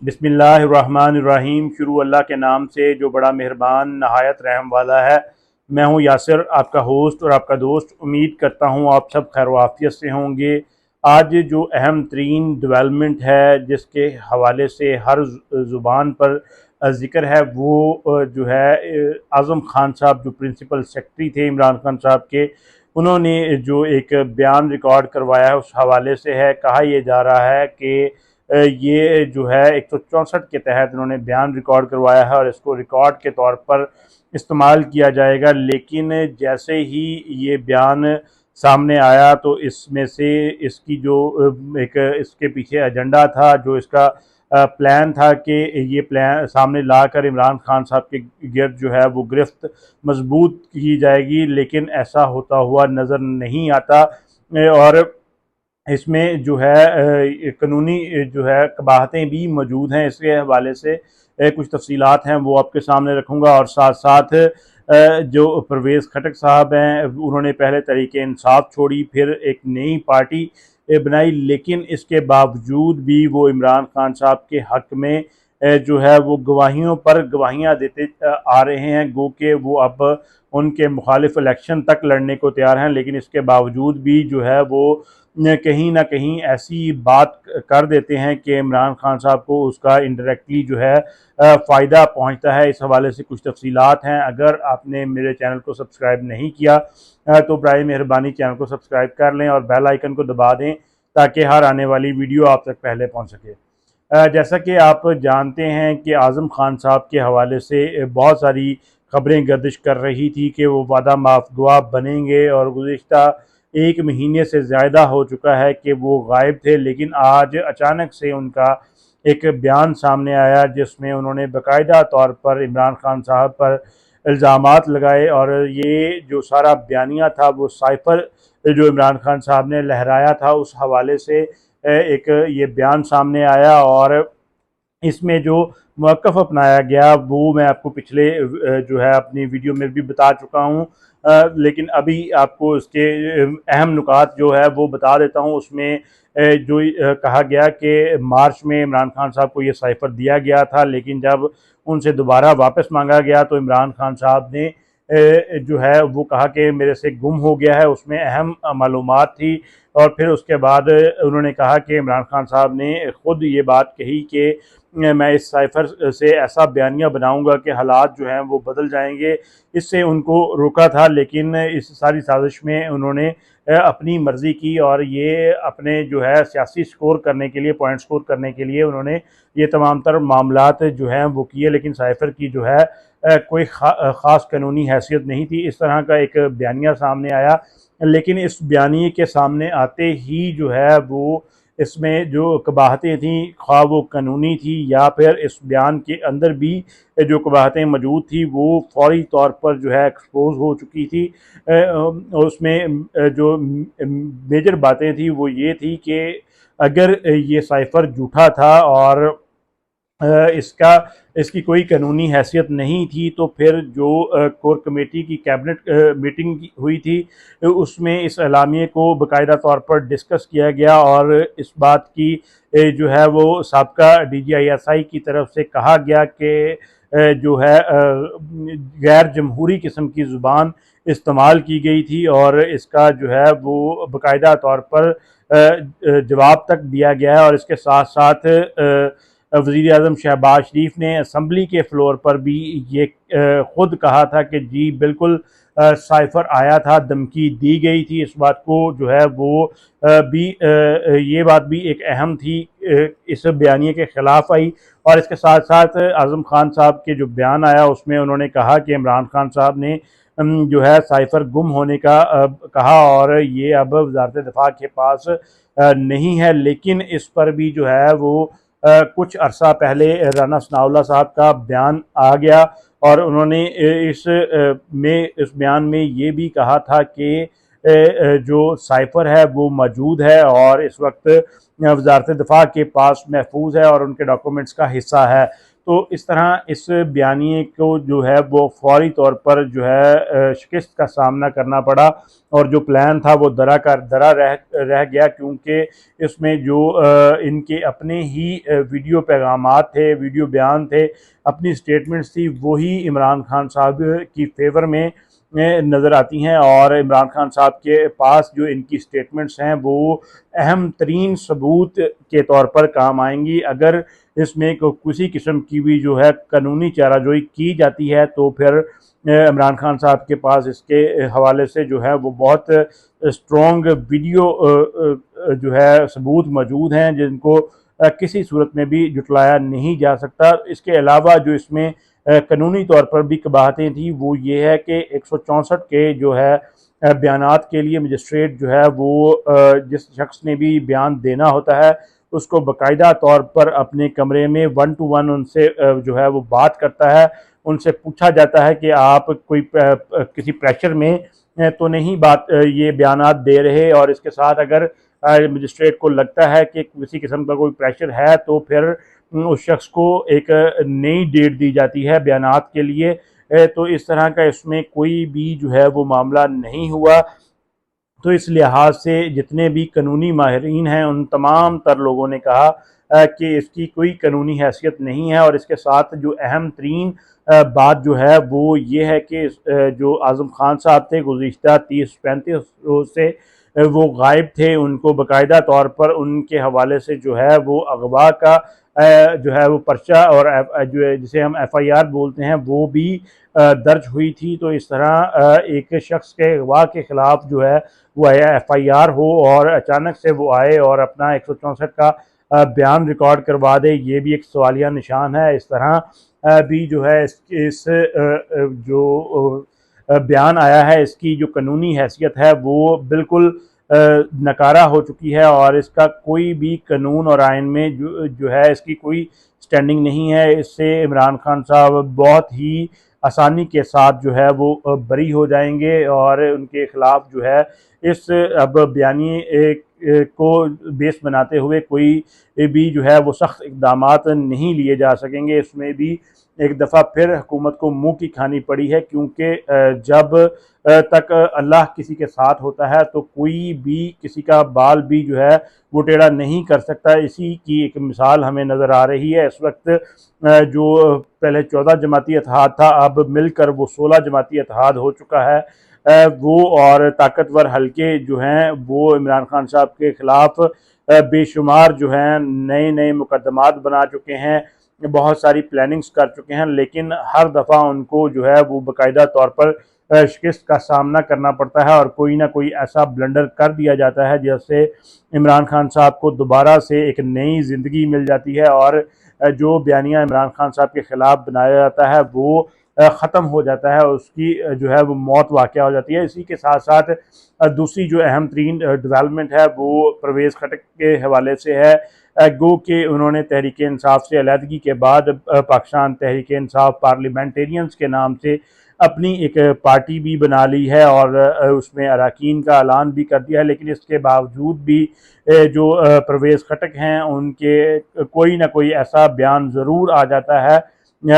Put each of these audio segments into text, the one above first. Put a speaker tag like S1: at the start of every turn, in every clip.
S1: बिस्मिल्लाहिर्रहमानिर्रहीम। शुरू अल्लाह के नाम से जो बड़ा मेहरबान नहायत रहम वाला है। मैं हूँ यासिर, आपका होस्ट और आपका दोस्त। उम्मीद करता हूँ आप सब खैर वाफियत से होंगे। आज जो अहम तरीन डेवलपमेंट है जिसके हवाले से हर ज़ुबान पर ज़िक्र है वो जो है आज़म खान साहब जो प्रिंसिपल सेक्रेटरी थे इमरान खान साहब के, उन्होंने जो एक बयान रिकॉर्ड करवाया है उस हवाले से है। कहा यह जा रहा है कि ये जो है 164 के तहत उन्होंने बयान रिकॉर्ड करवाया है और इसको रिकॉर्ड के तौर पर इस्तेमाल किया जाएगा। लेकिन जैसे ही ये बयान सामने आया तो इसमें से इसकी जो एक इसके पीछे एजेंडा था, जो इसका प्लान था कि ये प्लान सामने लाकर इमरान खान साहब के गिर्द जो है वो गिरफ्त मजबूत की जाएगी, लेकिन ऐसा होता हुआ नज़र नहीं आता। और इसमें जो है कानूनी जो है कबाहतें भी मौजूद हैं। इसके हवाले से कुछ तफसीलात हैं वो आपके सामने रखूँगा। और साथ साथ जो परवेज़ खटक साहब हैं उन्होंने पहले तहरीक इंसाफ छोड़ी, फिर एक नई पार्टी बनाई, लेकिन इसके बावजूद भी वो इमरान खान साहब के हक़ में जो है वो गवाहियों पर गवाहियाँ देते आ रहे हैं। गो के वो अब उनके मुखालिफ इलेक्शन तक लड़ने को तैयार हैं, लेकिन इसके बावजूद भी जो है वो कहीं ना कहीं ऐसी बात कर देते हैं कि इमरान खान साहब को उसका इंडायरेक्टली जो है फ़ायदा पहुंचता है। इस हवाले से कुछ तफसीलात हैं। अगर आपने मेरे चैनल को सब्सक्राइब नहीं किया तो बराए मेहरबानी चैनल को सब्सक्राइब कर लें और बेल आइकन को दबा दें ताकि हर आने वाली वीडियो आप तक पहले पहुंच सके। जैसा कि आप जानते हैं कि आज़म खान साहब के हवाले से बहुत सारी खबरें गर्दिश कर रही थी कि वो वादा माफगुआ बनेंगे, और गुज़िश्ता एक महीने से ज़्यादा हो चुका है कि वो गायब थे। लेकिन आज अचानक से उनका एक बयान सामने आया जिसमें उन्होंने बाकायदा तौर पर इमरान खान साहब पर इल्ज़ामात लगाए, और ये जो सारा बयानिया था वो साइफ़र जो इमरान खान साहब ने लहराया था उस हवाले से एक ये बयान सामने आया। और इसमें जो मौक़िफ़ अपनाया गया वो मैं आपको पिछले जो है अपनी वीडियो में भी बता चुका हूँ, लेकिन अभी आपको इसके अहम नुकात जो है वो बता देता हूँ। उसमें जो कहा गया कि मार्च में इमरान खान साहब को ये साइफ़र दिया गया था, लेकिन जब उनसे दोबारा वापस मांगा गया तो इमरान खान साहब ने जो है वो कहा कि मेरे से गुम हो गया है, उसमें अहम मालूमात थी। और फिर उसके बाद उन्होंने कहा कि इमरान खान साहब ने ख़ुद ये बात कही कि मैं इस साइफ़र से ऐसा बयानिया बनाऊंगा कि हालात जो हैं वो बदल जाएंगे। इससे उनको रोका था, लेकिन इस सारी साजिश में उन्होंने अपनी मर्ज़ी की और ये अपने जो है सियासी स्कोर करने के लिए, पॉइंट स्कोर करने के लिए उन्होंने ये तमाम तर मामलात जो हैं वो किए। लेकिन साइफ़र की जो है कोई ख़ास कानूनी हैसियत नहीं थी। इस तरह का एक बयानिया सामने आया, लेकिन इस बयानिए के सामने आते ही जो है वो इसमें जो कबाहतें थीं, ख़्वाह वो कानूनी थी या फिर इस बयान के अंदर भी जो कबाहतें मौजूद थी वो फ़ौरी तौर पर जो है एक्सपोज़ हो चुकी थी। उसमें जो मेजर बातें थी वो ये थी कि अगर ये साइफ़र झूठा था और इसका इसकी कोई कानूनी हैसियत नहीं थी, तो फिर जो कोर कमेटी की कैबिनेट मीटिंग हुई थी उसमें इस एलामिये को बाकायदा तौर पर डिस्कस किया गया, और इस बात की जो है वो साबका DGISI की तरफ से कहा गया कि जो है गैर जमहूरी किस्म की ज़ुबान इस्तेमाल की गई थी, और इसका जो है वो बाकायदा तौर पर जवाब तक दिया गया है। और इसके साथ साथ वज़ीर आज़म शहबाज शरीफ ने असम्बली के फ्लोर पर भी ये ख़ुद कहा था कि जी बिल्कुल साइफ़र आया था, धमकी दी गई थी। इस बात को जो है वो भी ये बात भी एक अहम थी, इस बयानिए के ख़िलाफ़ आई। और इसके साथ साथ आज़म खान साहब के जो बयान आया उसमें उन्होंने कहा कि इमरान खान साहब ने जो है साइफ़र गुम होने का कहा, और ये अब वज़ारत दिफ़ा के पास नहीं है। लेकिन इस पर भी जो है वो कुछ अरसा पहले राना सनाउल्लाह साहब का बयान आ गया, और उन्होंने इस बयान में ये भी कहा था कि जो साइफ़र है वो मौजूद है और इस वक्त वज़ारत दिफ़ा के पास महफूज है और उनके डॉक्यूमेंट्स का हिस्सा है। तो इस तरह इस बयानिए को जो है वो फौरी तौर पर जो है शिकस्त का सामना करना पड़ा, और जो प्लान था वो दरा रह गया, क्योंकि इसमें जो इनके अपने ही वीडियो पैगामात थे, वीडियो बयान थे, अपनी स्टेटमेंट्स थी, वही इमरान खान साहब की फेवर में नज़र आती हैं। और इमरान खान साहब के पास जो इनकी स्टेटमेंट्स हैं वो अहम तरीन सबूत के तौर पर काम आएंगी। अगर इसमें किसी किस्म की भी जो है कानूनी चाराजोई की जाती है तो फिर इमरान खान साहब के पास इसके हवाले से जो है वो बहुत स्ट्रॉन्ग वीडियो जो है सबूत मौजूद हैं, जिनको किसी सूरत में भी जुटलाया नहीं जा सकता। इसके अलावा जो इसमें कानूनी तौर पर भी कबाहतें थी वो ये है कि 164 के जो है बयानात के लिए मजिस्ट्रेट जो है वो जिस शख्स ने भी बयान देना होता है उसको बाकायदा तौर पर अपने कमरे में 1 to 1 उनसे जो है वो बात करता है। उनसे पूछा जाता है कि आप कोई किसी प्रेशर में तो नहीं ये बयानात दे रहे, और इसके साथ अगर मजिस्ट्रेट को लगता है कि किसी किस्म का कोई प्रेशर है तो फिर उस शख्स को एक नई डेट दी जाती है बयानात के लिए। तो इस तरह का इसमें कोई भी जो है वो मामला नहीं हुआ। तो इस लिहाज से जितने भी कानूनी माहिरीन हैं उन तमाम तर लोगों ने कहा कि इसकी कोई कानूनी हैसियत नहीं है। और इसके साथ जो अहम तरीन बात जो है वो ये है कि जो आज़म खान साहब थे गुज़िश्ता 30-35 रोज़ से वो गायब थे। उनको बाकायदा तौर पर उनके हवाले से जो है वो अगवा का जो है वो पर्चा और जो है जिसे हम FIR बोलते हैं वो भी दर्ज हुई थी। तो इस तरह एक शख्स के अगवा के ख़िलाफ़ जो है वो FIR हो और अचानक से वो आए और अपना 164 का बयान रिकॉर्ड करवा दे, ये भी एक सवालिया निशान है। इस तरह भी जो है इस जो बयान आया है इसकी जो कानूनी हैसियत है वो बिल्कुल नकारा हो चुकी है, और इसका कोई भी कानून और आइन में जो है इसकी कोई स्टैंडिंग नहीं है। इससे इमरान खान साहब बहुत ही आसानी के साथ जो है वो बरी हो जाएंगे, और उनके ख़िलाफ़ जो है इस अब बयानी को बेस बनाते हुए कोई भी जो है वो सख्त इक़दामात नहीं लिए जा सकेंगे। इसमें भी एक दफ़ा फिर हुकूमत को मुंह की खानी पड़ी है, क्योंकि जब तक अल्लाह किसी के साथ होता है तो कोई भी किसी का बाल भी जो है वो टेढ़ा नहीं कर सकता। इसी की एक मिसाल हमें नज़र आ रही है। इस वक्त जो पहले 14 जमाती इत्तेहाद था, अब मिलकर वो 16 जमाती इत्तेहाद हो चुका है। वो और ताकतवर हल्के जो हैं वो इमरान खान साहब के ख़िलाफ़ बेशुमार जो हैं नए नए मुकदमात बना चुके हैं, बहुत सारी प्लानिंग्स कर चुके हैं, लेकिन हर दफ़ा उनको जो है वो बाकायदा तौर पर शिकस्त का सामना करना पड़ता है, और कोई ना कोई ऐसा ब्लंडर कर दिया जाता है जिससे इमरान खान साहब को दोबारा से एक नई ज़िंदगी मिल जाती है, और जो बयानिया इमरान खान साहब के ख़िलाफ़ बनाया जाता है वो ख़त्म हो जाता है, उसकी जो है वो मौत वाक़या हो जाती है। इसी के साथ साथ दूसरी जो अहम तरीन डेवलपमेंट है वो परवेज़ खटक के हवाले से है। गो कि उन्होंने तहरीक इंसाफ से अलहदगी के बाद पाकिस्तान तहरीक इंसाफ पार्लियामेंटेरियंस के नाम से अपनी एक पार्टी भी बना ली है, और उसमें अरकान का ऐलान भी कर दिया है। लेकिन इसके बावजूद भी जो परवेज़ खटक हैं उनके कोई ना कोई ऐसा बयान ज़रूर आ जाता है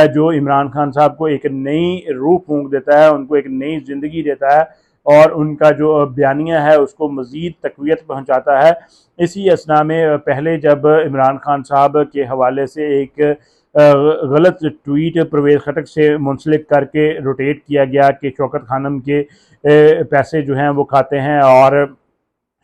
S1: जो इमरान खान साहब को एक नई रूह फूंक देता है, उनको एक नई ज़िंदगी देता है, और उनका जो बयानिया है उसको मज़ीद तक़वियत पहुँचाता है। इसी असना में पहले जब इमरान खान साहब के हवाले से एक गलत ट्वीट परवेज़ खटक से मुंसलिक करके रोटेट किया गया कि शौकत खानम के पैसे जो हैं वो खाते हैं, और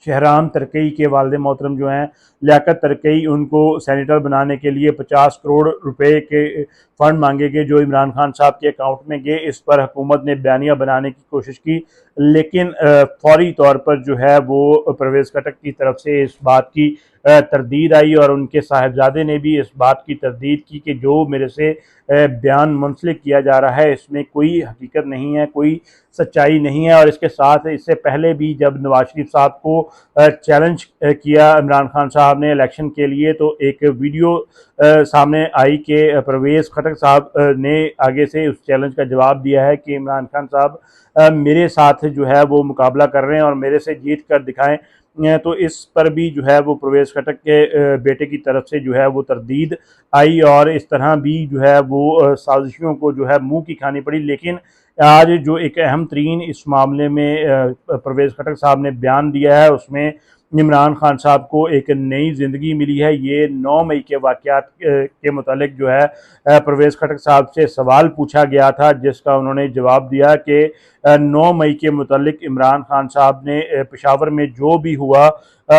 S1: शहराम तरकई के वालिद मोहतरम जो हैं लियाकत तरकई उनको सेनेटर बनाने के लिए 50 करोड़ रुपए के फ़ंड मांगे गए जो इमरान खान साहब के अकाउंट में गए। इस पर हुकूमत ने बयानिया बनाने की कोशिश की, लेकिन फौरी तौर पर जो है वो परवेज़ खटक की तरफ से इस बात की तरदीद आई, और उनके साहिबजादे ने भी इस बात की तरदीद की कि जो मेरे से बयान मुंसलिक किया जा रहा है इसमें कोई हकीकत नहीं है, कोई सच्चाई नहीं है। और इसके साथ इससे पहले भी जब नवाज शरीफ साहब को चैलेंज किया इमरान खान साहब ने इलेक्शन के लिए, तो एक वीडियो सामने आई कि परवेज़ खटक साहब ने आगे से उस चैलेंज का जवाब दिया है कि इमरान खान साहब मेरे साथ जो है वो मुकाबला कर रहे हैं और मेरे से जीत कर दिखाएं। तो इस पर भी जो है वो परवेज़ खटक के बेटे की तरफ से जो है वो तरदीद आई और इस तरह भी जो है वो साजिशों को जो है मुंह की खानी पड़ी। लेकिन आज जो एक अहम तरीन इस मामले में परवेज़ खटक साहब ने बयान दिया है, उसमें इमरान खान साहब को एक नई ज़िंदगी मिली है। ये 9 मई के वाक़यात के मुतालिक जो है परवेज़ खटक साहब से सवाल पूछा गया था, जिसका उन्होंने जवाब दिया कि 9 मई के मुतालिक इमरान खान साहब ने पेशावर में जो भी हुआ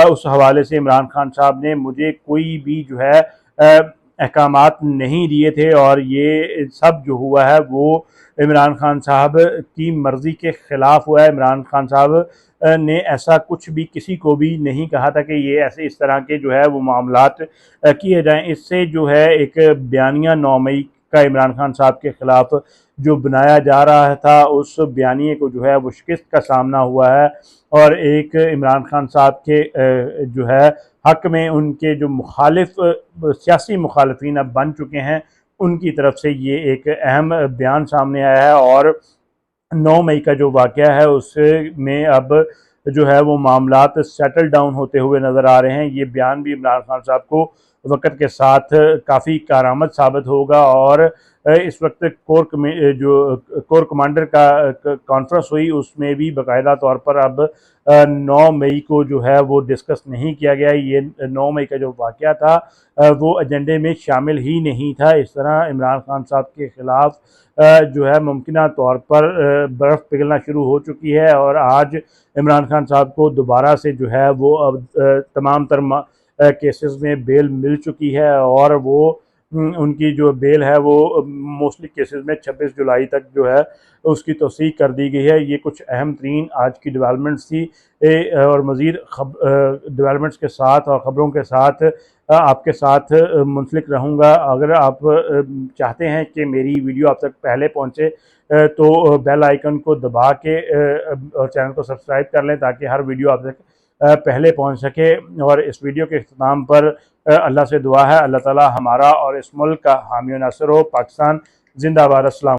S1: उस हवाले से इमरान खान साहब ने मुझे कोई भी जो है अहकामात नहीं दिए थे और ये सब जो हुआ है वो इमरान खान साहब की मर्ज़ी के ख़िलाफ़ हुआ है। इमरान खान साहब ने ऐसा कुछ भी किसी को भी नहीं कहा था कि ये ऐसे इस तरह के जो है वो मामलात किए जाएं। इससे जो है एक बयानिया 9 मई का इमरान खान साहब के ख़िलाफ़ जो बनाया जा रहा था, उस बयानिए को जो है वो शिकस्त का सामना हुआ है और एक इमरान खान साहब के जो है हक़ में उनके जो मुखालिफ सियासी मुखालिफिन अब बन चुके हैं, उनकी तरफ से ये एक अहम बयान सामने आया है और 9 मई का जो वाक़या है उसमें अब जो है वो मामलात सेटल डाउन होते हुए नज़र आ रहे हैं। ये बयान भी इमरान खान साहब को वक़्त के साथ काफ़ी कारआमद साबित होगा और इस वक्त कोर कमांडर का कॉन्फ्रेंस हुई, उसमें भी बाकायदा तौर पर अब 9 मई को जो है वो डिस्कस नहीं किया गया। ये 9 मई का जो वाक़या था वो एजेंडे में शामिल ही नहीं था। इस तरह इमरान खान साहब के ख़िलाफ़ जो है मुमकिना तौर पर बर्फ़ पिघलना शुरू हो चुकी है और आज इमरान खान साहब को दोबारा से जो है वो अब तमाम तर केसेस में बेल मिल चुकी है और वो उनकी जो बेल है वो मोस्टली केसेस में 26 जुलाई तक जो है उसकी तौसीक कर दी गई है। ये कुछ अहम तरीन आज की डेवलपमेंट्स थी और मज़ीद डेवलपमेंट्स के साथ और ख़बरों के साथ आपके साथ मुंसलिक रहूँगा। अगर आप चाहते हैं कि मेरी वीडियो आप तक पहले पहुँचे तो बेल आइकन को दबा के और चैनल को सब्सक्राइब कर लें ताकि हर वीडियो आप तक पहले पहुँच सके। और इस वीडियो के इख्तिताम पर अल्लाह से दुआ है अल्लाह ताला हमारा और इस मुल्क का हामी और नासिर हो। पाकिस्तान जिंदाबाद। अस्सलाम।